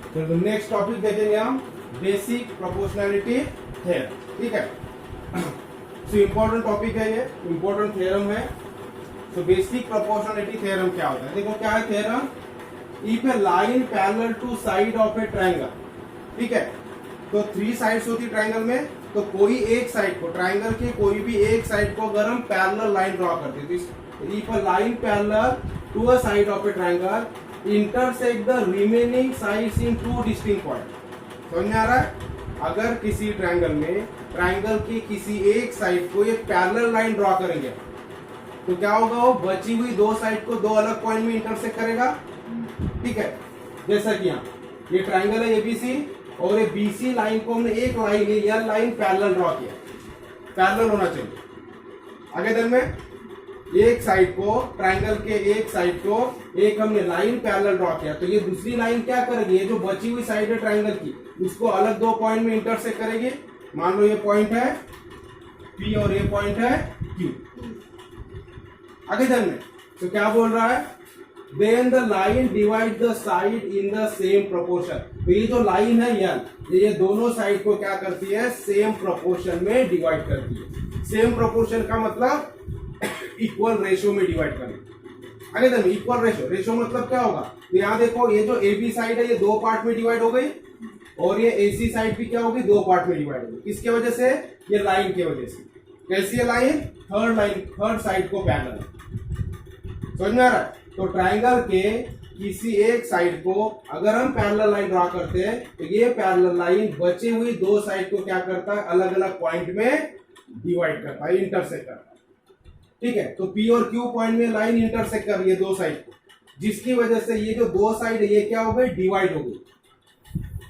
तो next topic देखेंगे हम बेसिक प्रोपोर्शनैलिटी थ्योरम। ठीक है, सो इम्पोर्टेंट टॉपिक है, ये इम्पोर्टेंट थ्योरम है। तो बेसिक प्रोपोर्शनैलिटी थ्योरम क्या होता है? देखो क्या है theorem, if a line parallel to side of a triangle, ठीक है, तो 3 साइड्स होती है ट्रायंगल में, तो कोई एक साइड को, ट्रायंगल के कोई भी एक साइड को अगर हम पैरेलल लाइन ड्रॉ करते हैं, तो if a line parallel to a side of a triangle intersect the remaining sides in 2 distinct point. समझ में आ रहा है? अगर किसी ट्रायंगल में ट्रायंगल की किसी एक साइड को एक पैरेलल लाइन ड्रॉ करेंगे तो क्या होगा, वो बची हुई 2 साइड को 2 अलग पॉइंट में इंटरसेक्ट करेगा। ठीक है, जैसा कि यहाँ ये ट्रायंगल है एबीसी और ये बीसी लाइन को हमने एक लाइन है, यह लाइन पैरेलल ड्रॉ किया, पैरेलल होना चाहिए। आगे दिन में एक साइड को, ट्रायंगल के एक साइड को एक हमने लाइन पैरेलल ड्रॉ किया, तो ये दूसरी लाइन क्या करेगी, ये जो बची हुई साइड है ट्रायंगल की उसको अलग 2 पॉइंट में इंटरसेक्ट करेगी। मान लो ये पॉइंट है P और ये पॉइंट है Q। आगे दिन में तो क्या बोल रहा है, then the line divide the side in the same proportion. तो ये जो लाइन है ये दोनों साइड को क्या करती है, सेम प्रोपोर्शन में डिवाइड करती है। सेम प्रोपोर्शन का मतलब इक्वल रेशियो में डिवाइड करना। आगे देखो इक्वल रेशियो, रेशियो मतलब क्या होगा, तो यहाँ देखो ये जो ए बी साइड है ये 2 पार्ट में डिवाइड हो गई और ये ए सी साइड भी क्या होगी, 2 पार्ट में डिवाइड हो गई। किसके वजह से, ये लाइन की वजह से। कैसी है लाइन, थर्ड साइड को पैरेलल। समझ में आ रहा है? तो ट्रायंगल के किसी एक साइड को अगर हम पैरेलल लाइन ड्रॉ करते हैं तो ये पैरेलल लाइन बची हुई 2 साइड को क्या करता है, अलग अलग पॉइंट में डिवाइड करता है, इंटरसेक्ट करता है। ठीक है, तो P और Q पॉइंट में लाइन इंटरसेक्ट कर रही है 2 साइड को, जिसकी वजह से ये जो 2 साइड है ये क्या हो गई, डिवाइड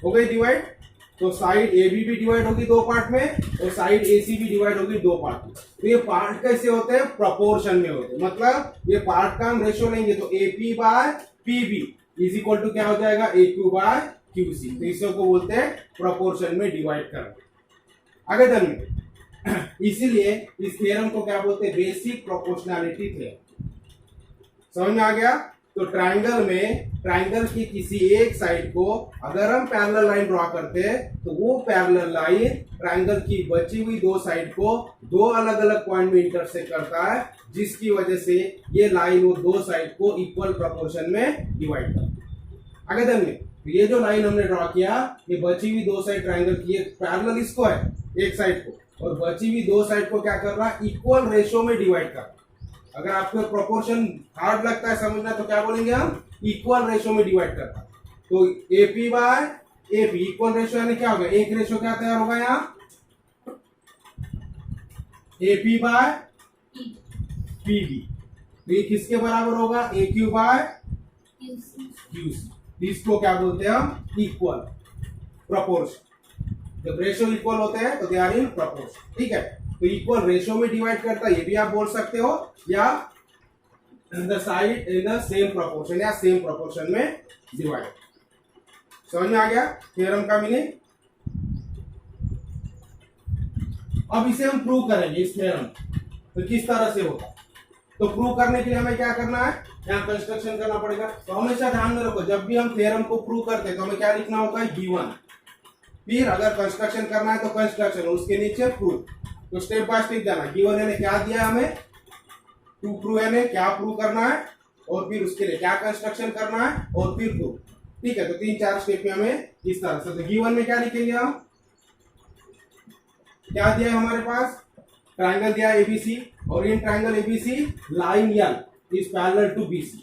हो गई डिवाइड। तो साइड AB भी डिवाइड होगी 2 पार्ट में और साइड AC भी डिवाइड होगी 2 पार्ट में। तो ये पार्ट कैसे होते हैं, प्रोपोर्शन में होते हैं, मतलब ये पार्ट का हम रेशियो लेंगे तो AP by PB is equal to क्या हो जाएगा, AQ बाय QC। तो इसे को बोलते हैं प्रोपोर्शन में डिवाइड करना। आगे चलिए, इसीलिए इस थ्योरम को क्या बोलते हैं, बेसिक प्रोपोर्शनैलिटी थ्योरम। समझ में आ गया? तो ट्रायंगल की किसी एक साइड को अगर हम पैरेलल लाइन ड्रॉ करते हैं तो वो पैरेलल लाइन ट्रायंगल की बची हुई 2 साइड को 2 अलग अलग पॉइंट में इंटरसेक्ट करता है, जिसकी वजह से ये लाइन वो 2 साइड को इक्वल प्रोपोर्शन में डिवाइड करता है। आगे देखिए, तो ये जो लाइन हमने ड्रॉ किया, ये बची हुई 2 साइड ट्रायंगल की पैरेलल इसको है एक साइड को, और बची हुई 2 साइड को क्या कर रहा है, इक्वल रेशियो में डिवाइड कर। अगर आपको प्रोपोर्शन हार्ड लगता है समझना तो क्या बोलेंगे हम, इक्वल रेशियो में डिवाइड करता। तो AP by AP equal ratio यानी क्या होगा, एक रेशियो क्या तैयार होगा यहाँ, AP बाय PB। तो ये किसके बराबर होगा, AQ बाय QC। इसको क्या बोलते हैं हम, इक्वल प्रोपोर्शन। जब रेशियो इक्वल होते हैं तो दे आर इन प्रोपोर्शन। ठीक है, तो इक्वल रेशियो में डिवाइड करता है, ये भी आप बोल सकते हो, या the side in the same proportion या सेम प्रोपोर्शन में डिवाइड। समझ में आ गया थ्योरम का मीनिंग? अब इसे हम प्रूव करेंगे इस थ्योरम, तो किस तरह से होगा। तो प्रूव करने के लिए हमें क्या करना है, यहाँ कंस्ट्रक्शन करना पड़ेगा। तो हमेशा ध्यान में रखो, जब भी हम थ्योरम को प्रूव करते हैं तो हमें क्या लिखना होता है, गिवन। फिर अगर कंस्ट्रक्शन करना है तो कंस्ट्रक्शन, उसके नीचे प्रूफ। तो स्टेप बाय स्टेप जाना। गिवन ने क्या दिया हमें, टू प्रूव ने क्या प्रूव करना है, और फिर उसके लिए क्या कंस्ट्रक्शन करना है, और फिर प्रूफ। ठीक है, तो 3-4 स्टेप में हमें इस तरह से। तो गिवन में क्या लिखेंगे हम, क्या दिया है हमारे पास, ट्रायंगल दिया ABC और in triangle ABC line L is parallel to BC।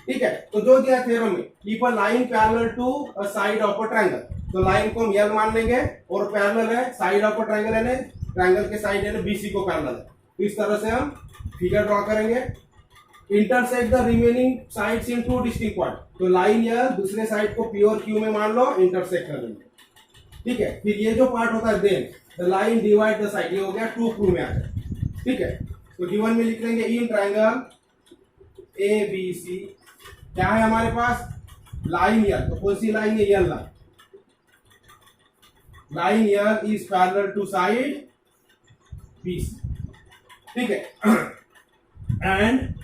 ठीक है, तो जो दिया थ्योरम में, if a line parallel to a side of a triangle, तो लाइन को हम L मान लेंगे और पैरेलल है साइड ऑफ अ ट्रायंगल है, ट्रायंगल के साइड है BC को पैरेलल है। तो इस तरह से हम फिगर ड्रॉ करेंगे। Intersect the remaining sides in 2 distinct point. तो लाइन L दूसरे साइड को P और Q में मान लो इंटरसेक्ट कर देंगे। ठीक है, फिर ये जो पार्ट होता है then the line divide the side, ये हो गया टू प्रूव में आ जाए। ठीक है, तो गिवन में लिख लेंगे इन ट्रायंगल ABC क्या है हमारे पास, लाइन L। तो कौन सी लाइन है, L line. Line L is parallel to side BC। ठीक है, एंड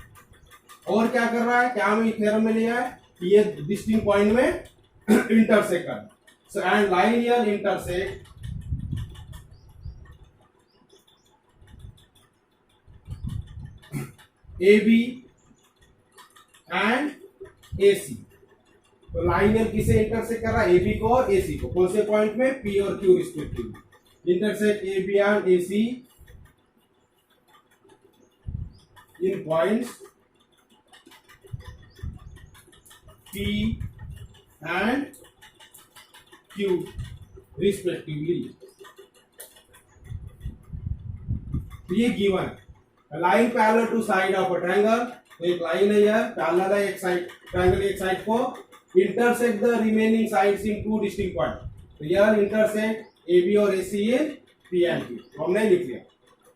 और क्या कर रहा है, क्या हमें थ्योरम में लिया है, ये डिस्टिंक्ट पॉइंट में intersect करना. So and line here intersect AB and AC. तो लाइन here किसे इंटरसेक्ट कर रहा है? AB को और AC को. कौन से पॉइंट में? P और Q respectively. Intersect AB and AC in points P and Q respectively. ये गिवन है. Line parallel to side of a triangle. तो एक लाइन है यार, पैरेलल है एक साइड, ट्रायंगल एक साइड को intersect the remaining sides in two distinct point. तो यार इंटरसेक्ट AB और AC in P and Q. हमने लिख लिया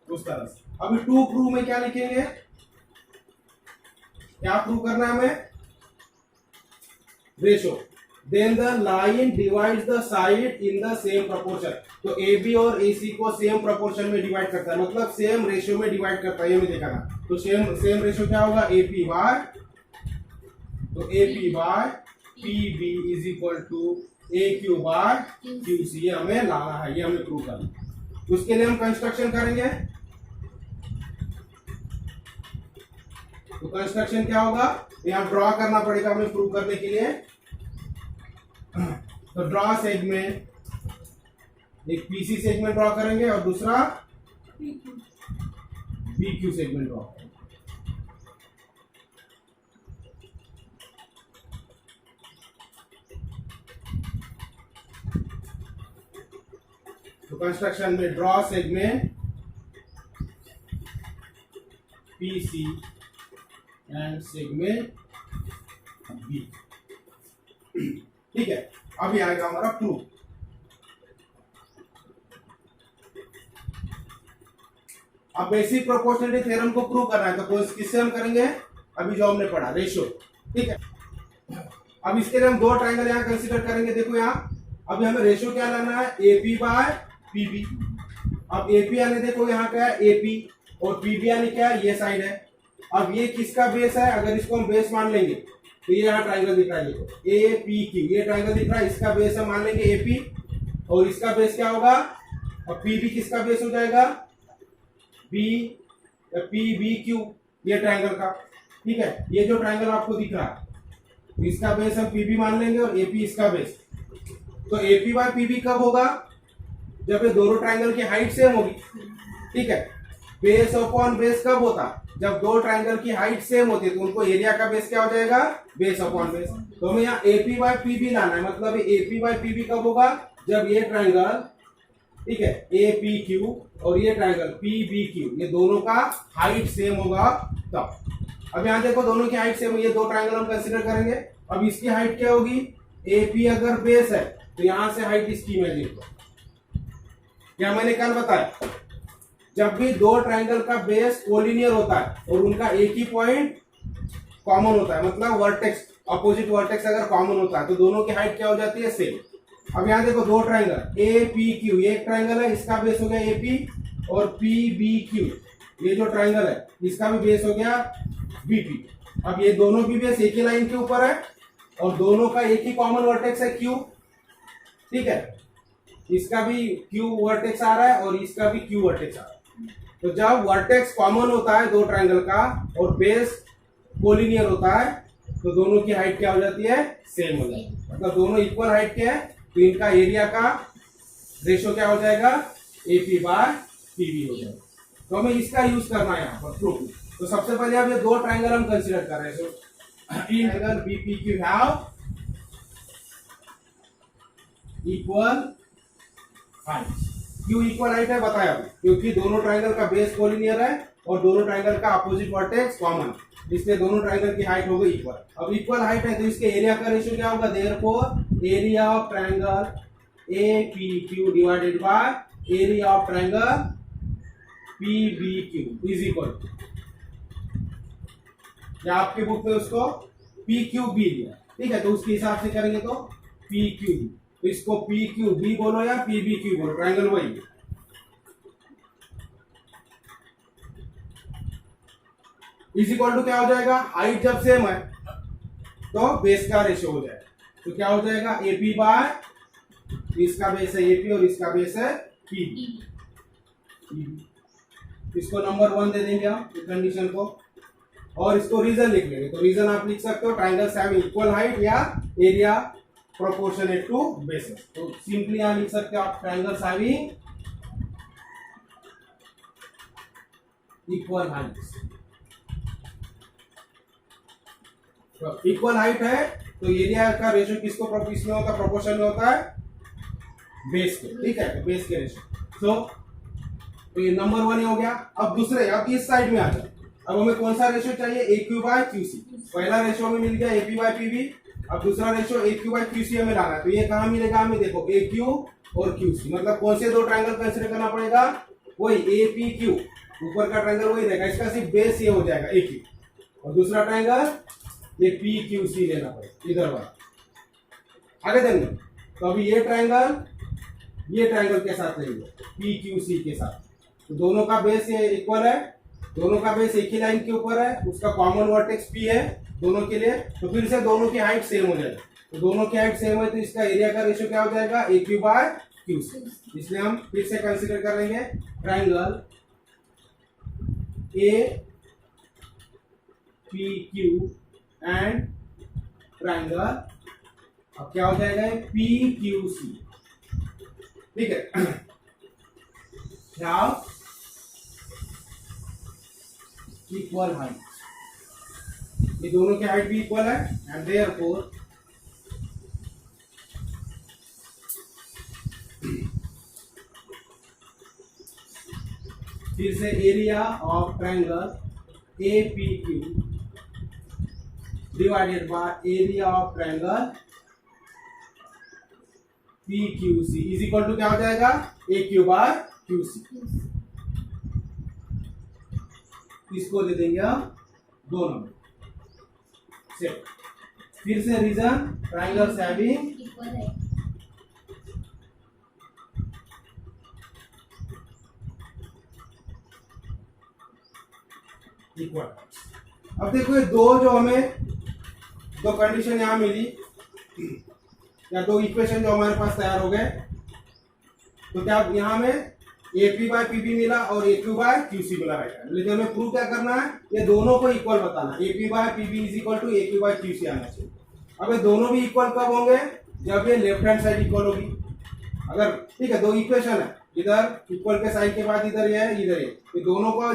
उस तरह से. अभी टू प्रूव में क्या लिखेंगे? क्या प्रूव करना है हमें? Ratio. Then the line divides the side in the same proportion. तो AB और AC को सेम प्रोपोर्शन में डिवाइड करता है, मतलब सेम रेशियो में डिवाइड करता है. ये में देखा ना. तो सेम रेशियो क्या होगा? AP बाय, तो AP by PB is equal to AQ by QC. ये हमें लाना है, ये हमें प्रूव करना है. उसके लिए हम कंस्ट्रक्शन करेंगे. तो कंस्ट्रक्शन क्या होगा? यहाँ ड्रॉ करना पड़ेगा हमें प्रूव करने के लिए. तो ड्रॉ सेगमेंट, एक पीसी सेगमेंट ड्रॉ करेंगे और दूसरा बीक्यू सेगमेंट ड्रॉ करेंगे. तो कंस्ट्रक्शन में draw segment PC and segment B. ठीक है. अभी आएगा हमारा प्रूफ. अब बेसिक प्रोपोर्शनलिटी थ्योरम को प्रूव करना है. तो किससे हम करेंगे? अभी जो हमने पढ़ा, रेशियो. ठीक है. अब इसके लिए हम दो ट्रायंगल यहां कंसीडर करेंगे. देखो यहां अभी हमें रेशियो क्या लाना है? AP by PB. अब AP यानी देखो यहाँ क्या है? AP और PB यानी क्या है? ये साइड है. अब ये किसका बेस है? अगर इसको हम बेस मान लेंगे तो ये यहाँ ट्रायंगल दिख रहा है, APQ. ये ट्रायंगल दिख रहा है, इसका बेस हम मान लेंगे AP और इसका बेस क्या होगा? और PB किसका बेस हो जाएगा? PBQ. ये ट्रायंगल का. ठीक है. ये जो ट्रायंगल आपको दिख रहा है इसका बेस हम PB मान लेंगे और AP इसका बेस. तो AP बाय PB कब होगा? जब ये दोनों ट्रायंगल की हाइट सेम होगी. ठीक है. बेस अपॉन बेस कब होता? जब दो ट्रायंगल की हाइट सेम होती है. तो उनको एरिया का बेस क्या हो जाएगा? Base upon base. तो हमें यहाँ AP बाय PB लाना है. मतलब AP बाय PB कब होगा? जब ये ट्रायंगल, ठीक है, APQ और ये ट्रायंगल PBQ, ये दोनों का हाइट सेम होगा तब. अब यहाँ देखो दोनों की हाइट सेम है. ये दो ट्रायंगल हम कंसीडर करेंगे. अब इसकी हाइट क्या होगी? AP अगर बेस है तो यहां से हाइट इसकी इमेजिन करो. क्या मैंने कल बताया? जब भी दो ट्रायंगल का बेस कोलिनियर होता है और उनका एक ही पॉइंट कॉमन होता है, मतलब वर्टेक्स, अपोजिट वर्टेक्स अगर कॉमन होता है तो दोनों की हाइट क्या हो जाती है? सेम. अब यहाँ देखो दो ट्रायंगल APQ, ये एक ट्रायंगल है, इसका बेस हो गया AP और PBQ, ये जो ट्रायंगल है इसका भी बेस हो गया BP. अब ये दोनों भी बेस एक ही लाइन के ऊपर है और दोनों का एक ही कॉमन वर्टेक्स है Q. ठीक है. इसका भी Q वर्टेक्स आ रहा है और इसका भी Q वर्टेक्स आ रहा है. तो जब वर्टेक्स कॉमन होता है दो ट्रायंगल का और बेस कोलिनियर होता है तो दोनों की हाइट क्या हो जाती है? सेम हो जाती है. मतलब दोनों इक्वल हाइट के हैं तो इनका एरिया का रेशियो क्या हो जाएगा? AP बाय PB हो जाएगा. तो हमें इसका यूज करना है यहाँ पर प्रूफ. तो सबसे पहले अब ये दो ट्रायंगल हम कंसीडर कर रहे हैं. So triangle BPQ have equal height. क्यों इक्वल हाइट है बताया अभी? क्योंकि दोनों ट्रायंगल का बेस कोलिनियर है और दोनों ट्रायंगल का अपोजिट वर्टेक्स कॉमन, इसलिए दोनों ट्रायंगल की हाइट हो गई इक्वल. अब इक्वल हाइट है तो इसके एरिया का रेशियो क्या होगा? Therefore area of triangle APQ divided by area of triangle PBQ is equal, या आपकी बुक में उसको PQB लिया. ठीक है. तो उसके हिसाब से करेंगे तो PQB. तो इसको PQB बोलो या PBQ बोलो, ट्रायंगल वही है. इज इक्वल टू क्या हो जाएगा? हाइट जब सेम है तो बेस का रेशियो हो जाएगा. तो क्या हो जाएगा एपी बाय, इसका बेस है एपी और इसका बेस है पीबी। इसको नंबर 1 दे देंगे हम कंडीशन को, और इसको रीजन लिख लेंगे। तो रीजन आप लिख सकते हो ट्राइंगल्स हैव इक्वल हाइट या एरिया प्रोपोर्शनेट टू बेसेस। तो सिंपली यहां लिख सकते हो आप triangles having equal height. Equal height है तो एरिया का रेशियो किसको इसमें होता है, प्रोपोर्शन में होता है बेस के, ठीक है, तो बेस के रेशियो। तो ये नंबर 1 हो गया। अब दूसरे, अब इस साइड में आ जाए, अब हमें कौन सा रेशियो चाहिए, ए क्यू बाय क्यूसी। पहला रेशियो हमें मिल गया एपी बाय पीबी, अब दूसरा ratio A Q by QC हमें लाना है। तो ये कहां मिलेगा हमें, देखो ए क्यू और क्यूसी, मतलब कौन से दो ट्रायंगल कंसीडर करना पड़ेगा, वही ए पी क्यू, ऊपर का ट्रायंगल वही रहेगा, इसका सिर्फ बेस ये हो जाएगा ए क्यू, और दूसरा ट्रायंगल ये पी क्यू सी लेना पड़ेगा इधर वाला। आगे देंगे तो अभी ये ट्रायंगल के साथ लेंगे पी क्यू सी के साथ, तो दोनों का बेस ये इक्वल है, दोनों का बेस एक ही लाइन के ऊपर है, उसका कॉमन वर्टेक्स पी है दोनों के लिए, तो फिर से दोनों की हाइट सेम हो जाएगी। तो दोनों की हाइट सेम है तो इसका एरिया का रेशियो क्या हो जाएगा, ए क्यू बाय क्यू सी। इसलिए हम फिर से कंसीडर कर लेंगे triangle A P Q and triangle, अब क्या हो जाएगा पी क्यू सी, ठीक है। इक्वल हाइट, ये दोनों की हाइट भी इक्वल है, एंड देयरफॉर फिर से area of triangle A P Q divided by area of triangle P Q C is equal to क्या हो जाएगा, A Q by Q C. इसको दे देंगे हम 2 नंबर से। फिर से रीजन ट्रायंगल्स हैविंग इक्वल। अब देखो ये दो जो हमें दो कंडीशन यहां मिली या दो इक्वेशन जो हमारे पास तैयार हो गए, तो क्या यहां में एपी बाय पीबी मिला और ए क्यू बाय क्यूसी मिला रहेगा, लेकिन हमें प्रूव क्या करना है, ये दोनों को इक्वल बताना, AP by PB is equal to A Q by QC आना चाहिए। अब ये दोनों भी इक्वल कब होंगे, जब ये लेफ्ट हैंड साइड इक्वल होगी। अगर ठीक है, दो इक्वेशन है, इधर इक्वल के साइड के बाद इधर ये है, इधर ये दोनों को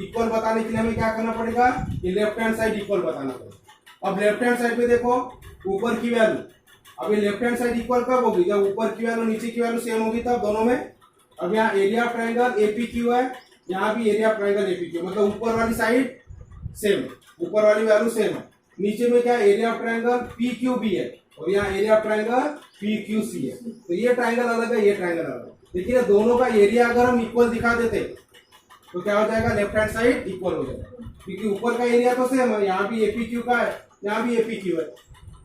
इक्वल बताने के लिए हमें क्या करना पड़ेगा, ये लेफ्ट हैंड साइड इक्वल बताना पड़ेगा। अब लेफ्ट हैंड साइड पे देखो ऊपर की वैल्यू, अब ये लेफ्ट हैंड साइड इक्वल कब होगी, जब ऊपर की वैल्यू नीचे की वैल्यू सेम होगी तब दोनों में। अब यहाँ area of triangle AP Q है, यहाँ भी area of triangle AP Q, मतलब ऊपर वाली साइड सेम, ऊपर वाली वैल्यू सेम है, नीचे में क्या area of triangle P Q B है और यहाँ area of triangle P Q C है। तो ये ट्रायंगल अलग है, ये ट्रायंगल अलग है, लेकिन दोनों का एरिया अगर हम इक्वल दिखा देते तो क्या हो जाएगा, लेफ्ट हैंड साइड इक्वल हो जाएगा, क्योंकि ऊपर का एरिया तो सेम है, यहाँ भी एपी क्यू का है, यहाँ भी एपी क्यू है,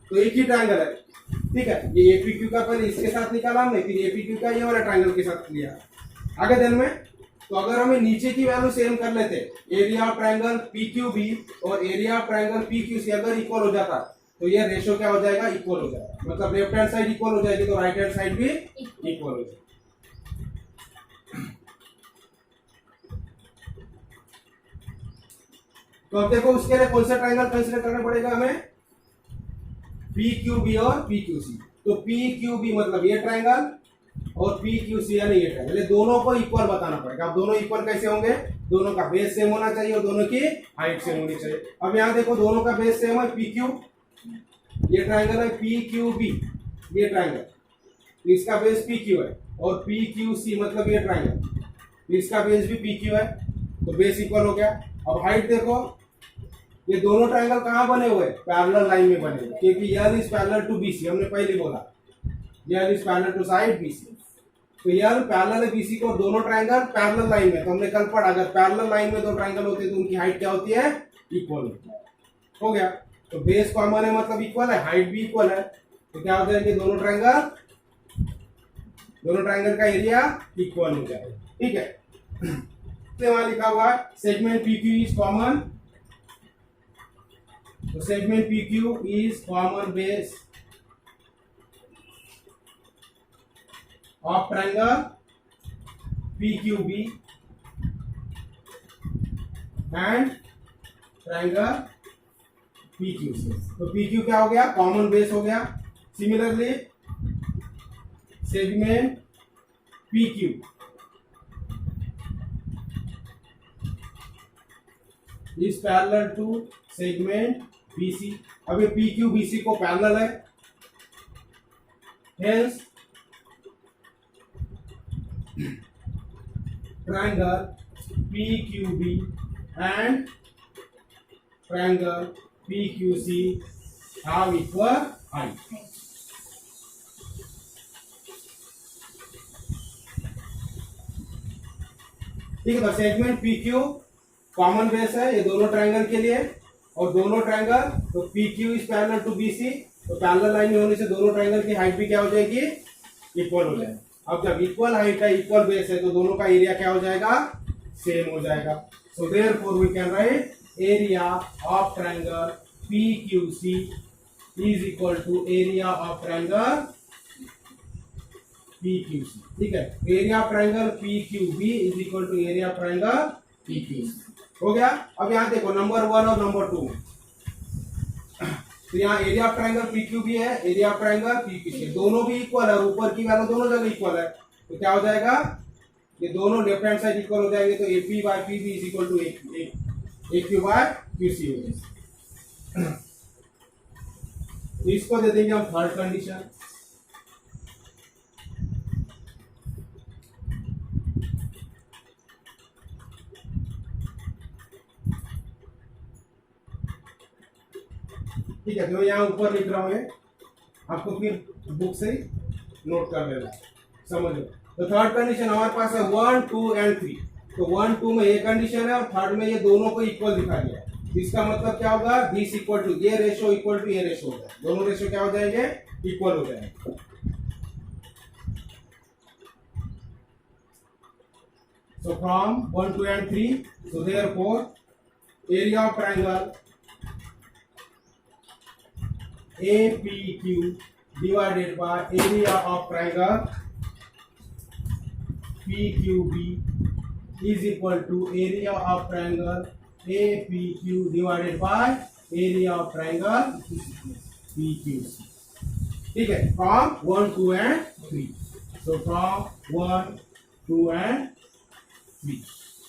तो एक ही ट्रायंगल है, ठीक है। ये एपी क्यू का पहले इसके साथ निकाला हमने, फिर एपी क्यू का ये वाला ट्रायंगल के साथ लिया आगे दिन में। तो अगर हमें नीचे की वैल्यू सेम कर लेते, area of triangle P Q B और area of triangle P Q C अगर इक्वल हो जाता तो ये रेशियो क्या हो जाएगा, इक्वल हो जाएगा, मतलब लेफ्ट हैंड साइड इक्वल हो जाएगी तो राइट हैंड साइड भी इक्वल हो जाएगी। तो अब देखो उसके लिए कौन सा ट्रायंगल कंसीडर करना पड़ेगा हमें, पी क्यू बी और पी क्यू सी। तो पी क्यू बी मतलब ये ट्रायंगल और पी क्यू सी यानी ये ट्रायंगल, दोनों को इक्वल बताना पड़ेगा। अब दोनों इक्वल कैसे होंगे, दोनों का बेस सेम होना चाहिए और दोनों की हाइट सेम होनी चाहिए। अब यहाँ देखो दोनों का बेस सेम है, पी क्यू, ये ट्रायंगल है पी क्यू बी, ये ट्रायंगल इसका बेस पी क्यू है, और पी क्यू सी मतलब ये ट्रायंगल इसका बेस भी पी क्यू है, तो बेस इक्वल हो गया। अब हाइट देखो, ये दोनों ट्रायंगल कहाँ बने हुए, पैरेलल लाइन में बने हुए, क्योंकि L is parallel to BC, हमने पहले बोला L is parallel to side BC, तो यल पैरेलल है बीसी को, दोनों ट्रायंगल पैरेलल लाइन में। तो हमने कल पढ़ा अगर पैरेलल लाइन में दो ट्रायंगल होते तो उनकी हाइट क्या होती है, इक्वल होती है, हो गया। तो बेस कॉमन है मतलब इक्वल है, हाइट भी इक्वल है, तो क्या हो जाएगी, दोनों ट्रायंगल का एरिया इक्वल हो जाएगा, ठीक है। वहां लिखा हुआ है segment P Q is common, तो segment P Q is common base of triangle PQB and triangle PQC। तो PQ क्या हो गया, कॉमन बेस हो गया। Similarly segment PQ is parallel to segment BC। अब ये PQ BC को पैरेलल है, hence triangle PQB and triangle PQC have equal height। ठीक है, तो सेगमेंट PQ कॉमन बेस है ये दोनों ट्रायंगल के लिए, और दोनों ट्रायंगल तो PQ is parallel to BC, तो पैरेलल लाइन में होने से दोनों ट्रायंगल की हाइट भी क्या हो जाएगी, इक्वल हो जाएगी। अब जब इक्वल हाइट है, इक्वल बेस है, तो दोनों का एरिया क्या हो जाएगा, सेम हो जाएगा। So therefore we can write area of triangle PQC is equal to area of triangle PQC। ठीक है, area of triangle PQB is equal to area of triangle PQC हो गया। अब यहाँ देखो नंबर 1 और नंबर 2, तो यहाँ एरिया ऑफ ट्रायंगल PQB है, एरिया ऑफ ट्रायंगल PQC, दोनों भी इक्वल है, ऊपर की वैल्यू दोनों जगह इक्वल है, तो क्या हो जाएगा, ये दोनों लेफ्ट हैंड साइड इक्वल हो जाएंगे, तो AP by PB is equal to AQ by QC हो जाएगा। तो इसको दे देंगे हम थर्ड कंडीशन। ठीक है, तो यहाँ ऊपर लिख रहा हूँ, आपको फिर बुक से नोट कर लेना, समझो। तो थर्ड कंडीशन हमारे पास है 1, 2 एंड 3। तो 1, 2 में ये कंडीशन है और थर्ड में ये दोनों को इक्वल दिखा दिया है। इसका मतलब क्या होगा, दिस इक्वल टू ये रेशो इक्वल टू ये रेशो हो जाएगा, दोनों रेशो क्या हो जाएंगे, इक्वल हो जाएंगे। So from 1, 2 and 3, so therefore area of triangle APQ divided by area of triangle PQB is equal to area of triangle APQ divided by area of triangle PQC। ठीक है, from 1, 2 and 3। So from 1, 2 and 3।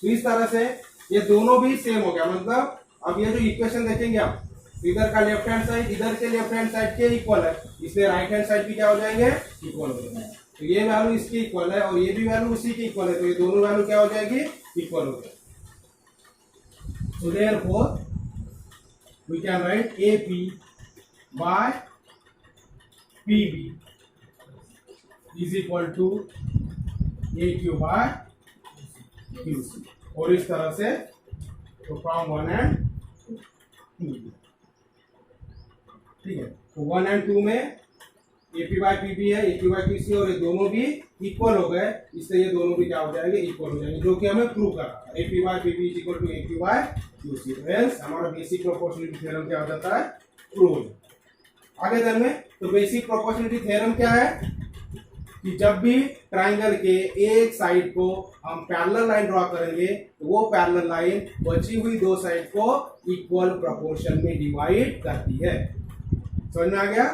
तो इस तरह से ये दोनों भी same हो गया, मतलब अब ये जो इक्वेशन देखेंगे आप, इधर का लेफ्ट हैंड साइड इधर के लेफ्ट हैंड साइड के इक्वल है, इसलिए राइट हैंड साइड भी क्या हो जाएंगे, इक्वल हो जाएंगे। तो ये वैल्यू इसकी इक्वल है और ये भी वैल्यू उसी की इक्वल है, तो ये दोनों वैल्यू क्या हो जाएगी, इक्वल हो जाएगी। So therefore we can write AP by PB is equal to AQ by QC, और इस तरह से तो फ्रॉम 1 एंड 2। ठीक है, तो 1 एंड 2 में AP बाय PB है, AQ बाय QC, और ये दोनों भी इक्वल हो गए, इसलिए ये दोनों भी क्या हो जाएंगे, इक्वल हो जाएंगे, जो कि हमें प्रूव करना था। AP by PB is equal to AQ by QC। Hence हमारा बेसिक प्रोपोर्शनलिटी थ्योरम क्या हो जाता है, प्रूव हो जाता है। आगे चल में, तो बेसिक प्रोपोर्शनलिटी थ्योरम क्या है कि जब भी ट्रायंगल के एक साइड को हम पैरेलल लाइन ड्रॉ करेंगे, तो वो पैरेलल लाइन बची हुई दो साइड को इक्वल प्रोपोर्शन में डिवाइड करती है। समझ में आ गया,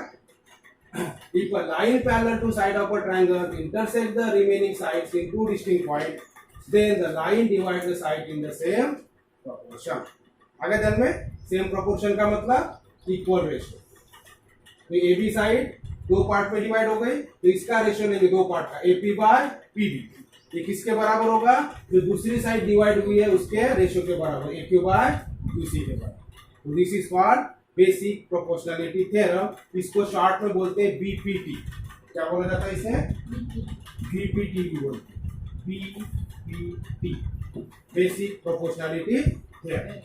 equal line parallel to side of a triangle intersect the remaining sides in two distinct points, then the line divides the side in the same proportion। आगे चल में सेम प्रोपोर्शन का मतलब इक्वल रेशियो, तो ए बी साइड दो part में divide हो गई, तो इसका रेशियो लेंगे दो पार्ट का, AP बाय PB, ये किसके बराबर होगा, जो दूसरी साइड डिवाइड हुई है उसके रेशियो के बराबर, AQ बाय QC के बराबर। तो this is called basic proportionality theorem. इसको शॉर्ट में बोलते हैं BPT। क्या बोला जाता है इसे, BPT भी बोलते हैं, BPT बेसिक प्रोपोर्शनलिटी थ्योरम।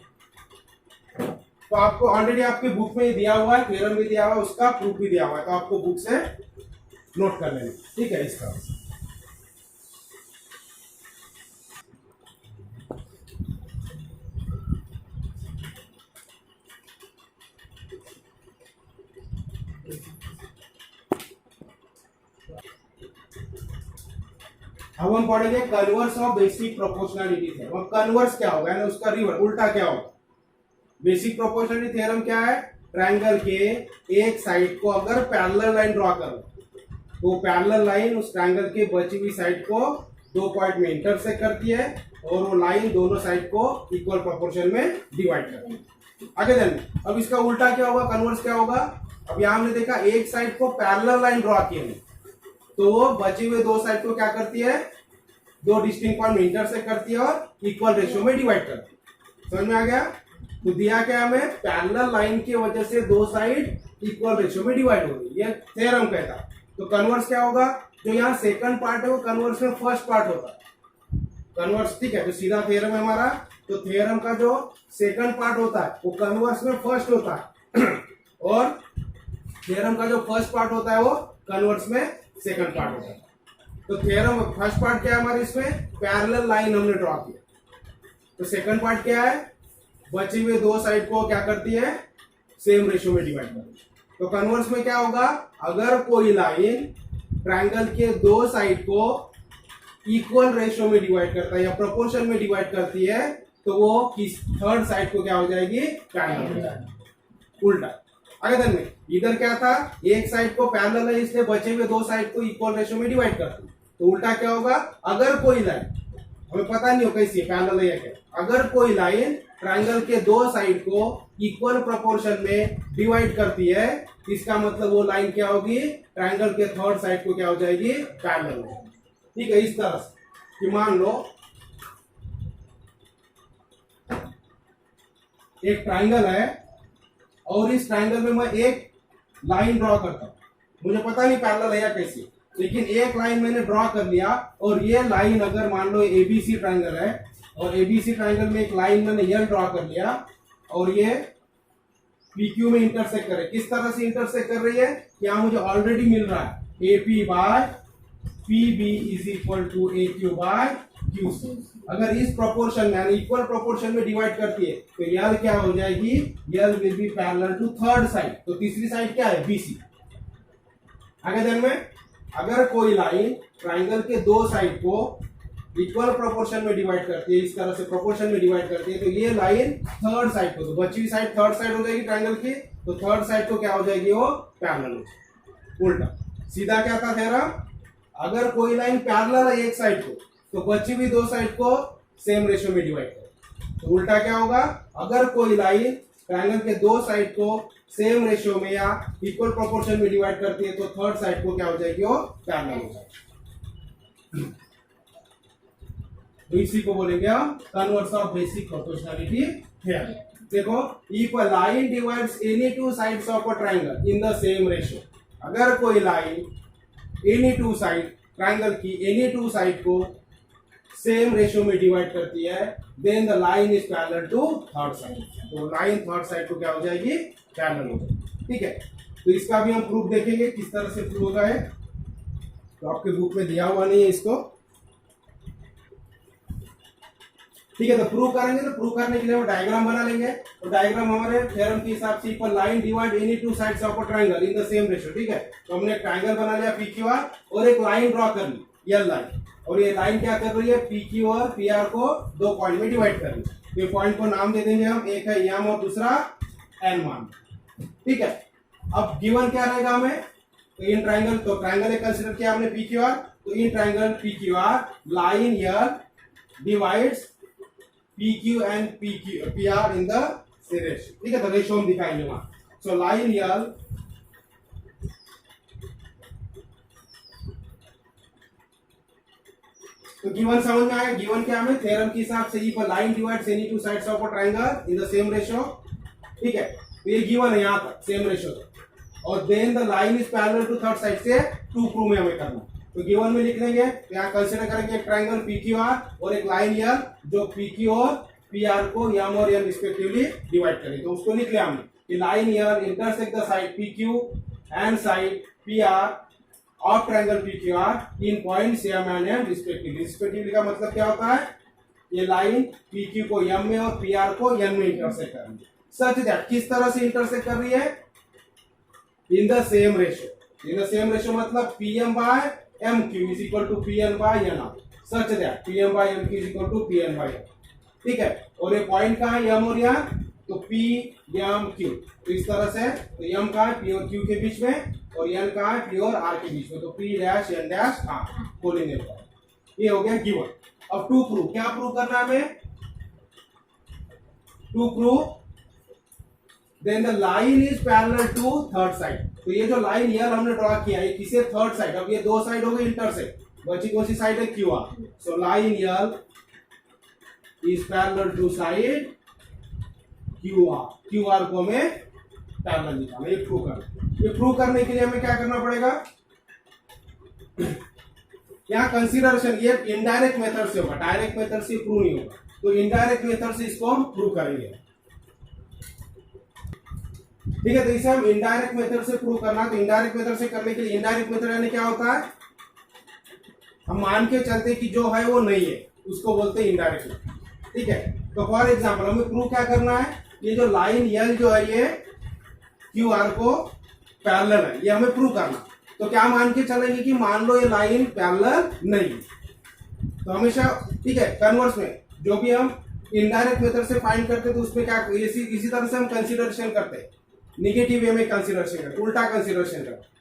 तो आपको ऑलरेडी आपके बुक में दिया हुआ है, थ्योरम भी दिया हुआ है, उसका प्रूफ भी दिया हुआ है, तो आपको बुक से नोट कर लेना। ठीक है, इसका अब हम पढ़ेंगे converse of basic proportionality theorem. Converse क्या होगा, यानी उसका रिवर्स, उल्टा क्या होगा। बेसिक प्रोपोर्शनलिटी थ्योरम क्या है, ट्रायंगल के एक साइड को अगर पैरेलल लाइन ड्रॉ करो तो पैरेलल लाइन उस ट्रायंगल के बची हुई साइड को 2 पॉइंट में इंटरसेक्ट करती है और वो लाइन दोनों साइड को इक्वल प्रोपोर्शन में डिवाइड करती है। आगे देन अब इसका उल्टा क्या होगा, कन्वर्स क्या होगा। अब यहां हमने देखा एक साइड को पैरेलल लाइन ड्रॉ किए हैं तो वो बचे हुए 2 साइड को क्या करती है, 2 डिस्टिंक्ट पॉइंट में इंटरसेक्ट करती है और इक्वल रेशियो में डिवाइड करती है। समझ में आ गया। तो दिया क्या हमें, पैरेलल लाइन की वजह से 2 साइड इक्वल रेशियो में डिवाइड हो रही है, ये थ्योरम कहता है। तो कन्वर्स क्या होगा, जो यहाँ सेकंड पार्ट है वो कन्वर्स में फर्स्ट पार्ट होता है। कन्वर्स ठीक है, तो सीधा थ्योरम है हमारा, तो थ्योरम का जो सेकंड पार्ट होता है वो कन्वर्स में फर्स्ट होता है और थ्योरम का जो फर्स्ट पार्ट होता है वो कन्वर्स में सेकंड पार्ट होता है। तो थ्योरम फर्स्ट पार्ट क्या है हमारे, इसमें पैरेलल लाइन हमने ड्रॉ किया। तो सेकंड पार्ट क्या है, बची हुए 2 साइड को क्या करती है, सेम रेशियो में डिवाइड करती है। तो कन्वर्स में क्या होगा, अगर कोई लाइन ट्रायंगल के 2 साइड को इक्वल रेशियो में डिवाइड करता है या प्रोपोर्शन में डिवाइड करती है तो वो किस थर्ड साइड को क्या हो जाएगी, ट्रायंगल हो जाएगी। उल्टा आगे दिन में इधर क्या था, एक साइड को पैरेलल है इसलिए बचे हुए 2 साइड को इक्वल रेशियो में डिवाइड करती है। तो उल्टा क्या होगा, अगर कोई लाइन, हमें पता नहीं हो कैसी है पैरेलल है या क्या, अगर कोई लाइन ट्रायंगल के 2 साइड को इक्वल प्रोपोर्शन में डिवाइड करती है, इसका मतलब वो लाइन क्या होगी, ट्रायंगल के थर्ड साइड को क्या हो जाएगी, पैरेलल हो जाएगी। ठीक है, इस तरह से कि मान लो एक ट्रायंगल है और इस ट्रायंगल में मैं एक लाइन ड्रॉ करता हूं, मुझे पता नहीं पैरेलल है या कैसी, लेकिन एक लाइन मैंने ड्रॉ कर लिया और ये लाइन अगर मान लो एबीसी ट्रायंगल है और एबीसी ट्रायंगल में एक लाइन मैंने यल ड्रॉ कर लिया और ये पीक्यू में इंटरसेक्ट कर रही है। किस तरह से इंटरसेक्ट कर रही है, यहाँ मुझे ऑलरेडी मिल रहा है AP by PB is equal to A Q by Q C. अगर इस प्रोपोर्शन में यानी इक्वल प्रोपोर्शन में डिवाइड करती है तो यल क्या हो जाएगी, यल will be parallel to third side. तो तीसरी साइड क्या है, बीसी। आगे दिन में अगर कोई लाइन ट्रायंगल के 2 साइड को इक्वल प्रोपोर्शन में डिवाइड करती है, इस तरह से प्रोपोर्शन में डिवाइड करती है, तो ये लाइन थर्ड साइड को, तो बची हुई साइड थर्ड साइड हो जाएगी ट्रायंगल की, तो थर्ड साइड को क्या हो जाएगी, वो पैरेलल हो जाएगी। उल्टा सीधा क्या था थ्योरम, अगर कोई लाइन पैरेलल है एक साइड को तो बची हुई 2 साइड को सेम रेशियो में डिवाइड करें। तो उल्टा क्या होगा, अगर कोई लाइन ट्रायंगल के 2 साइड को सेम रेशियो में या इक्वल प्रोपोर्शन में डिवाइड करती है तो थर्ड साइड को क्या हो जाएगी, वो पैरेलल हो जाएगी। तो इसी को बोलेंगे हम converse of basic proportionality theorem. देखो, if a line divides any 2 sides of a triangle in the same ratio, अगर कोई लाइन एनी 2 साइड ट्रायंगल की एनी 2 साइड को सेम रेशियो में डिवाइड करती है, then the line is parallel to third side. तो line third side को क्या हो जाएगी, पैरेलल हो जाएगी। ठीक है, तो इसका भी हम प्रूफ देखेंगे किस तरह से प्रूफ होगा है, तो आपके बुक में दिया हुआ नहीं है इसको। ठीक है, तो प्रूव करेंगे, तो प्रूव करने के लिए हम डायग्राम बना लेंगे। तो डायग्राम हमारे थ्योरम के हिसाब से, equal line divide any 2 sides of a triangle in the same ratio. ठीक है, तो हमने एक ट्रायंगल बना लिया पीक्यूआर और एक लाइन ड्रॉ कर ली यल लाइन, और ये लाइन क्या कर रही है, पीक्यू और पीआर को 2 पॉइंट में डिवाइड कर रही है। तो ये पॉइंट को नाम दे देंगे हम, एक है एम और दूसरा एन मान। ठीक है, अब गिवन क्या रहेगा हमें, तो इन ट्रायंगल, तो ट्रायंगल एक कंसीडर किया हमने पीक्यूआर, तो in triangle PQR line L divides PQ and PR in the ratio। ठीक है, तो रेशियो हम दिखाएंगे वहां। सो लाइन यल तो गिवन समझ में आया, गिवन क्या हमें थ्योरम के हिसाब से, if a line divides any 2 sides of a triangle in the same ratio. ठीक है, तो ये गिवन है यहाँ तक सेम रेशियो तक, और then the line is parallel to third side से टू प्रूव में हमें करना। तो गिवन में लिख लेंगे, यहाँ कंसीडर करेंगे एक ट्रायंगल पीक्यूआर और एक लाइन यल जो पीक्यू और पीआर को एम और एन रिस्पेक्टिवली डिवाइड करें। तो उसको लिख लिया हमने कि line L intersect the side PQ and side PR of triangle PQR in points M and N respectively. Respectively का मतलब क्या होता है, ये लाइन पीक्यू को एम में और पीआर को एन में इंटरसेक्ट कर रही है। सच दैट किस तरह से इंटरसेक्ट कर रही है, in the same ratio. In the same ratio मतलब PM by M Q is equal to P N by N R. Such that P M by M Q is equal to P N by M, ठीक है। और ये point कहाँ है, M और यहाँ, तो पी एम क्यू, तो इस तरह से, तो एम कहाँ है, पी और क्यू के बीच में, और एन कहाँ है, पी और आर के बीच में, तो P dash N dash R collinear, ये हो गया गिवन। अब टू प्रूव, क्या प्रूव करना है हमें, to prove then the line is parallel to third side. तो ये जो लाइन यल हमने ड्रॉ किया है किसे, थर्ड साइड, अब ये दो साइड हो गए इंटरसेक्ट, बची कौन सी साइड है, Q R. So line L is parallel to side Q R को हमें पैरेलल निकालना, ये प्रूव करना। ये प्रूव करने के लिए हमें क्या करना पड़ेगा, यहाँ कंसीडरेशन, ये इनडायरेक्ट मेथड से होगा, डायरेक्ट मेथड से प्रूव नहीं होगा, तो इनडायरेक्ट मेथड से इसको हम प्रूव करेंगे, ठीक है। तो इसे हम इनडायरेक्ट मेथड से प्रूव करना, तो इनडायरेक्ट मेथड से करने के लिए, इनडायरेक्ट मेथड यानी क्या होता है, हम मान के चलते कि जो है वो नहीं है, उसको बोलते हैं इनडायरेक्ट मेथड, ठीक है। तो फॉर एग्जांपल हमें प्रूव क्या करना है, ये जो लाइन यल जो है ये क्यू आर को पैरेलल है, ये हमें प्रूव करना। तो क्या मान के चलेंगे कि मान लो ये लाइन पैरेलल नहीं, तो हमेशा, ठीक है, कन्वर्स में जो भी हम इनडायरेक्ट मेथड से फाइंड करते तो उसमें क्या, इसी तरह से हम कंसीडरेशन करते हैं, निगेटिव वे में कंसीडरेशन करते, उल्टा कंसीडरेशन करते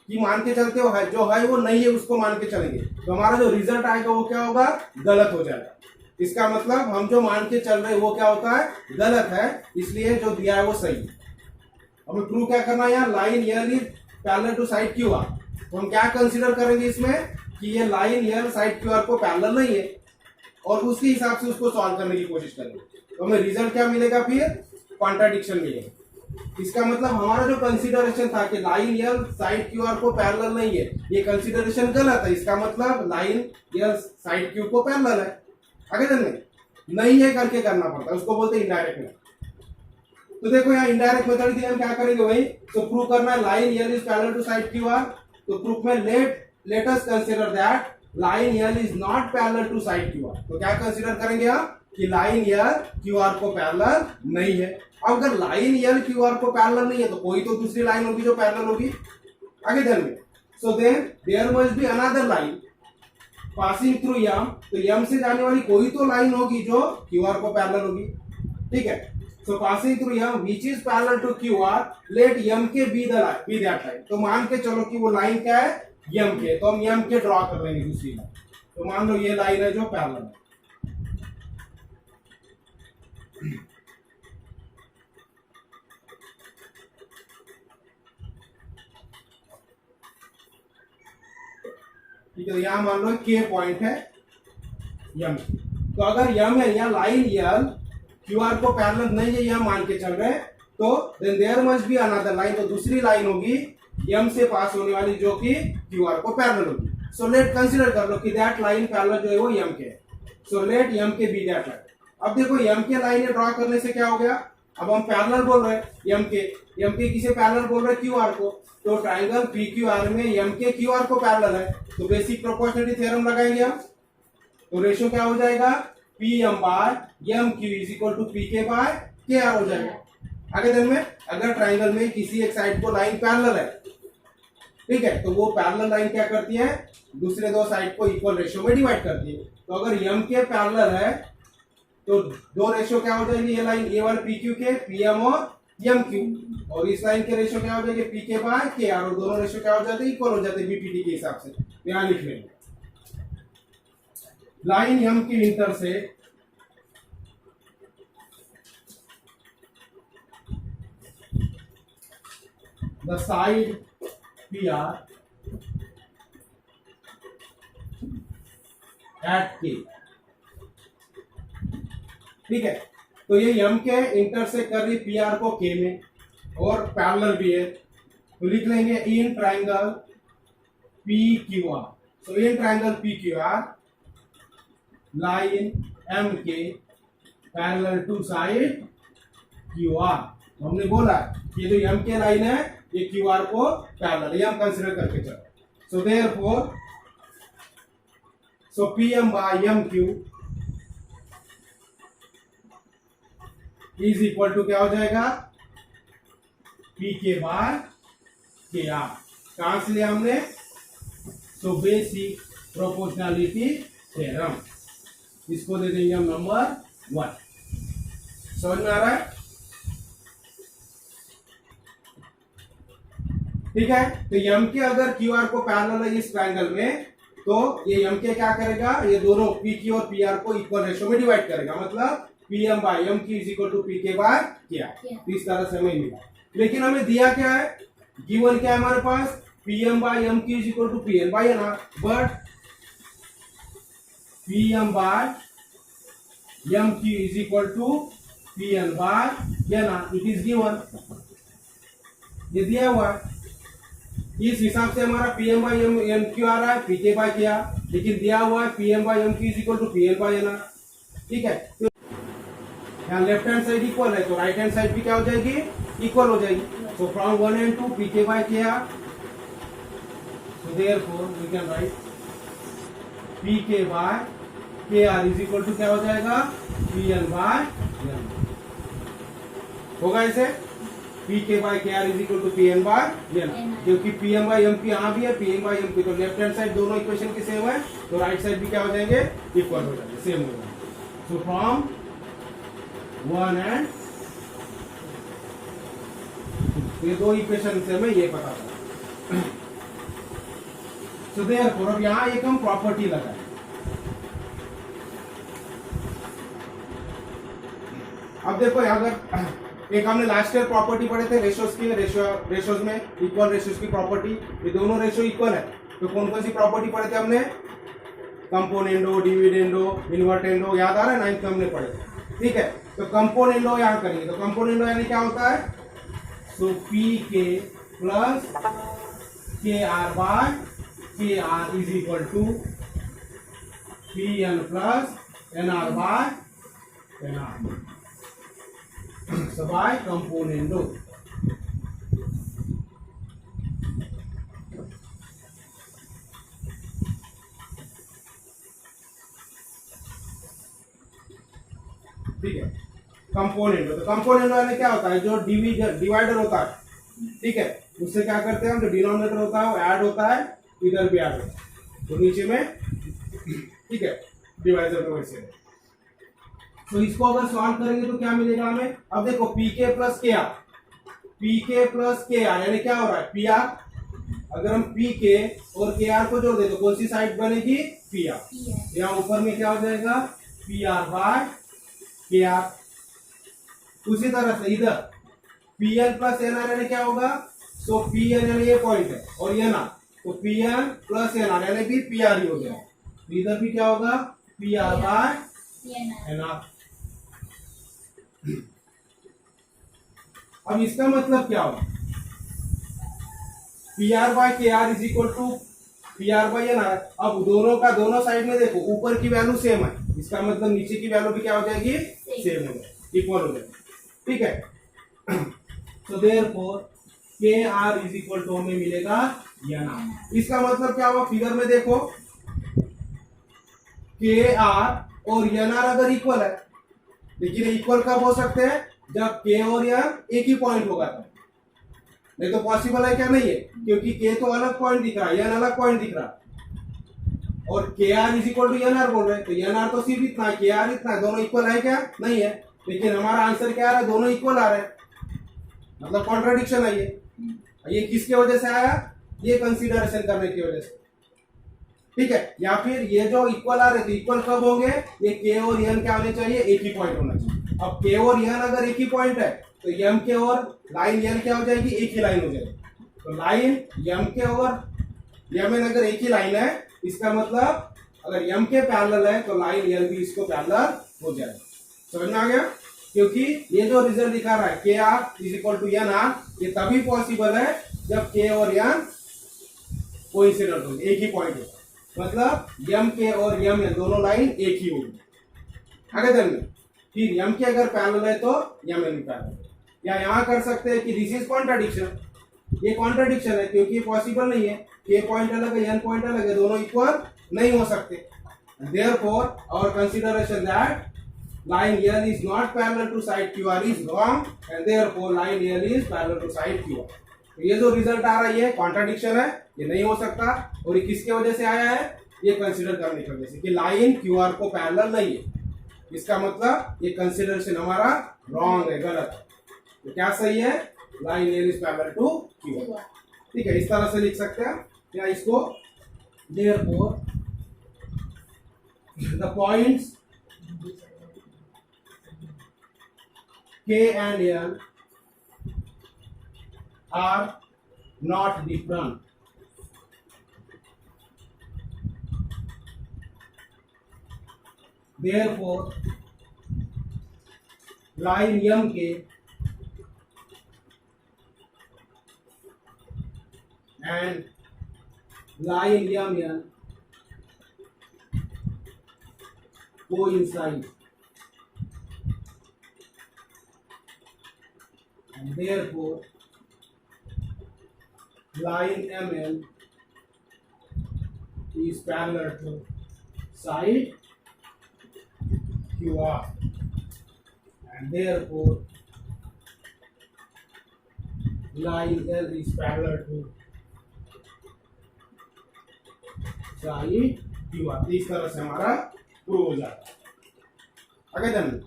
कि मान के चलते हो है, जो है वो नहीं है उसको मान के चलेंगे, तो हमारा जो रिजल्ट आएगा वो क्या होगा, गलत हो जाएगा। इसका मतलब हम जो मान के चल रहे हैं वो क्या होता है, गलत है, इसलिए जो दिया है वो सही है। हमें प्रूव क्या करना है, यहाँ line L is parallel to side Q R, तो हम क्या कंसीडर करेंगे इसमें कि ये line L side Q R को पैरेलल नहीं है, और उसके हिसाब से उसको सॉल्व करने की कोशिश करेंगे, तो हमें रिजल्ट क्या मिलेगा, फिर कॉन्ट्राडिक्शन मिलेगा। इसका मतलब हमारा जो कंसीडरेशन था कि line L side Q R को पैरेलल नहीं है, ये कंसीडरेशन गलत है, इसका मतलब लाइन यल साइड क्यू को पैरेलल है, आगे चलने नहीं है करके करना पड़ता है, उसको बोलते हैं इनडायरेक्ट मेथड। तो देखो यहाँ इनडायरेक्ट मेथड के लिए हम क्या करेंगे वही, तो प्रूव करना है line L is parallel to side Q R, तो प्रूफ में let us consider that line L is not parallel to side Q R. तो क्या कंसीडर करेंगे आप कि लाइन यल क्यू आर को पैरेलल नहीं है। अब अगर लाइन यल क्यू आर को पैरेलल नहीं है तो कोई तो दूसरी लाइन होगी जो पैरेलल होगी, आगे ध्यान में। So then there must be another line passing through M, तो यम से जाने वाली कोई तो लाइन होगी जो क्यू आर को पैरेलल होगी, ठीक है। So passing through M which is parallel to Q R, let M के बी दैट लाइन। तो मान के चलो कि वो लाइन क्या है, यम के, तो हम यम के ड्रॉ कर लेंगे दूसरी लाइन। तो मान लो ये लाइन है जो पैरेलल है, ठीक है। यहां मान लो के पॉइंट है यम, तो अगर यम है या लाइन यल क्यू आर को पैरेलल नहीं है यह मान के चल रहे हैं, तो then there must be another line, तो दूसरी लाइन होगी यम से पास होने वाली जो कि क्यू आर को पैरेलल होगी। सो लेट कंसीडर कर लो कि दैट लाइन पैरेलल जो है वो यम के है, सो लेट यम के बी दैट लाइन। अब देखो यम के लाइन ड्रॉ करने से क्या हो गया, अब हम पैरेलल बोल रहे हैं यम के किसे पैरेलल बोल रहे हैं, क्यू आर को, तो ट्राइंगल पी क्यू आर में यम के क्यू आर को पैरेलल है, तो बेसिक प्रोपोर्शनलिटी थ्योरम लगाएंगे हम, तो रेशियो क्या हो जाएगा, P M by M Q is equal to P K by K R हो जाएगा। आगे दिन में अगर ट्राइंगल में किसी एक साइड को लाइन पैरेलल है, ठीक है, तो वो पैरेलल लाइन क्या करती है, दूसरे दो साइड को इक्वल रेशियो में डिवाइड करती है। तो अगर एम के पैरेलल है तो दो रेशियो क्या हो जाएगी, ये लाइन ए वन पी क्यू के पी एम और एम क्यू, और इस लाइन के रेशियो क्या हो जाएगी, P K by K are, और दोनों रेशियो क्या हो जाते हैं, इक्वल हो जाते हैं बीपीटी के हिसाब से। यहां लिख लेंगे line M K intersect the side P R at K, ठीक है। तो ये एम के इंटरसेक्ट कर रही पी आर को के में, और पैरेलल भी है, तो लिख लेंगे in triangle P Q R. So in triangle P Q R line M के parallel to side Q R. हमने बोला ये जो एम के लाइन है ये क्यू आर को पैरेलल, ये हम कंसिडर करके चलो। So therefore so P M by M Q is equal to क्या हो जाएगा, P K by K are. कहां से लिया हमने, सो बेसिक प्रोपोर्शनलिटी थ्योरम, इसको दे देंगे हम नंबर 1। समझ में आ रहा है? ठीक है। तो एम के अगर क्यू आर को पैरेलल है इस ट्रायंगल में, तो ये एम के क्या करेगा, ये दोनों पी क्यू और पी आर को इक्वल रेशियो में डिवाइड करेगा, मतलब P M by M Q is equal to P K by क्या। इस तरह से हमें मिला। लेकिन हमें दिया क्या है, गिवन क्या है हमारे पास, P M by M Q is equal to P N by N R, but P M by M Q is equal to P N by N R, it is given, ये दिया हुआ है। इस हिसाब से हमारा P M by M Q आ रहा है, पी के बाय क्या, लेकिन दिया हुआ है P M by M Q is equal to P N by N R. ठीक है, तो यहाँ लेफ्ट हैंड साइड इक्वल है, तो राइट हैंड साइड भी क्या हो जाएगी, इक्वल हो जाएगी। तो from 1 and 2 P K by क्या, so therefore we can write P K by K R is equal to क्या हो जाएगा, पी एन बाय एन, होगा ऐसे, P K by K R is equal to P N by N, क्योंकि P M by M P यहाँ भी है, P M by M P, तो लेफ्ट हैंड साइड दोनों इक्वेशन की सेम है, तो राइट साइड भी क्या हो जाएंगे, इक्वल हो जाएंगे, सेम हो जाएंगे। सो फ्रॉम 1 and ये दो इक्वेशन से हमें ये पता चला। सो देयरफॉर अब यहाँ एक हम प्रॉपर्टी लगाए, अब देखो अगर एक हमने लास्ट ईयर प्रॉपर्टी पढ़े थे रेशियोज की, रेशियोज में इक्वल रेशियोज की प्रॉपर्टी, ये दोनों रेशियो इक्वल है, तो कौन कौन सी प्रॉपर्टी पढ़े थे हमने, कंपोनेंडो, डिविडेंडो, इन्वर्टेंडो, याद आ रहा है, 9th में हमने पढ़े थे। ठीक है, तो कंपोनेंडो यहाँ करेंगे, तो कंपोनेंडो यानी क्या होता है, so P K plus K R by K R is equal to P N plus N R by N R, so by componendo। ठीक है, कंपोनेंडो, तो कंपोनेंडो यानी क्या होता है, जो डिवाइडर होता है, ठीक है, उससे क्या करते हैं हम, जो डिनोमिनेटर होता है वो ऐड होता है, इधर भी ऐड होता है, तो नीचे में, ठीक है, डिवाइडर में वैसे। तो इसको अगर सॉल्व करेंगे तो क्या मिलेगा हमें, अब देखो P K plus K are, P K plus K are यानी क्या हो रहा है, पी आर, अगर हम पी के और के आर को जोड़ दे तो कौन सी साइड बनेगी, पी आर, यहाँ ऊपर में क्या हो जाएगा, P R by K R. उसी तरह से इधर P N plus N R यानी क्या होगा, सो पी एन यानी ये पॉइंट है और ये ना, तो P N plus N R यानी भी पी आर ही हो गया, तो इधर भी क्या होगा, P R by N R. अब इसका मतलब क्या होगा, P R by K R is equal to P R by N R. अब दोनों का दोनों साइड में देखो ऊपर की वैल्यू सेम है, इसका मतलब नीचे की वैल्यू भी क्या हो जाएगी, सेम हो जाएगी, इक्वल हो जाएगी। ठीक है, सो देयरफॉर के आर इज इक्वल टू हमें मिलेगा एन आर। इसका मतलब क्या हुआ, फिगर में देखो के आर और एन आर अगर इक्वल है, लेकिन इक्वल कब हो सकते हैं, जब के और एन एक ही पॉइंट होगा, नहीं तो पॉसिबल है क्या, नहीं है, क्योंकि के तो अलग पॉइंट दिख रहा है, एन अलग पॉइंट दिख रहा है, और K R is equal to N R बोल रहे हैं, तो एन आर तो सिर्फ इतना है, के आर इतना है, दोनों इक्वल है क्या, नहीं है, लेकिन हमारा आंसर क्या आ रहा है, दोनों इक्वल आ रहे हैं, मतलब कॉन्ट्राडिक्शन है ये किसके वजह से आया, ये कंसीडरेशन करने की वजह से। ठीक है, या फिर ये जो इक्वल आ रहे थे, इक्वल कब होंगे, ये के और एन क्या होने चाहिए, एक ही पॉइंट होना चाहिए। अब के और एन अगर एक ही पॉइंट है तो एम के और लाइन एन क्या हो जाएगी, एक ही लाइन हो जाएगी, तो लाइन एम के और एम एन अगर एक ही लाइन है, इसका मतलब अगर एम के पैरेलल है तो लाइन एन भी इसको पैरेलल हो जाएगा। समझ में आ गया, क्योंकि ये जो रिजल्ट दिखा रहा है K R is equal to N R, ये तभी पॉसिबल है जब के और एन कोइंसिडेंट हो, एक ही पॉइंट हो, मतलब एम के और एम एन दोनों लाइन एक ही होगी। आगे चलिए, फिर एम के अगर पैरेलल है तो एम एन भी पैरेलल, या यहाँ कर सकते हैं कि दिस इज कॉन्ट्राडिक्शन, ये कॉन्ट्राडिक्शन है क्योंकि पॉसिबल नहीं है, के पॉइंट अलग है, एन पॉइंट अलग है, दोनों इक्वल नहीं हो सकते। Therefore our consideration that line L is not parallel to side QR is wrong and therefore line L is parallel to side QR। तो ये जो रिजल्ट आ रहा है ये कॉन्ट्राडिक्शन है, ये नहीं हो सकता, और ये किसके वजह से आया है, ये कंसीडर करने का, जैसे कि लाइन क्यूआर को पैरेलल नहीं है, इसका मतलब ये कंसीडरेशन हमारा रॉन्ग है, गलत है। तो क्या सही है, line L is parallel to QR. ठीक है, इस तरह से लिख सकते हैं या इसको therefore the points K and L are not different. Therefore, line MK and line MN coincide. And therefore, line MN is parallel to side QR, and therefore, line L is parallel to side QR। इस तरह से हमारा prove हो जाता है। आगे जाना,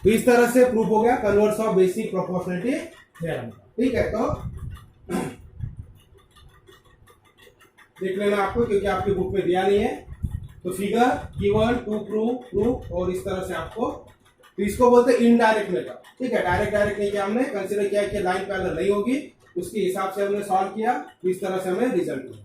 तो इस तरह से प्रूफ हो गया converse of basic proportionality theorem. ठीक है, तो देख लेना आपको, क्योंकि आपके बुक में दिया नहीं है। तो फिगर गिवन टू प्रूफ और इस तरह से आपको, तो इसको बोलते हैं इनडायरेक्ट मेथड। ठीक है, डायरेक्ट नहीं किया, हमने कंसीडर किया कि लाइन पैरेलल नहीं होगी, उसके हिसाब से हमने सॉल्व किया, इस तरह से हमें रिजल्ट मिला।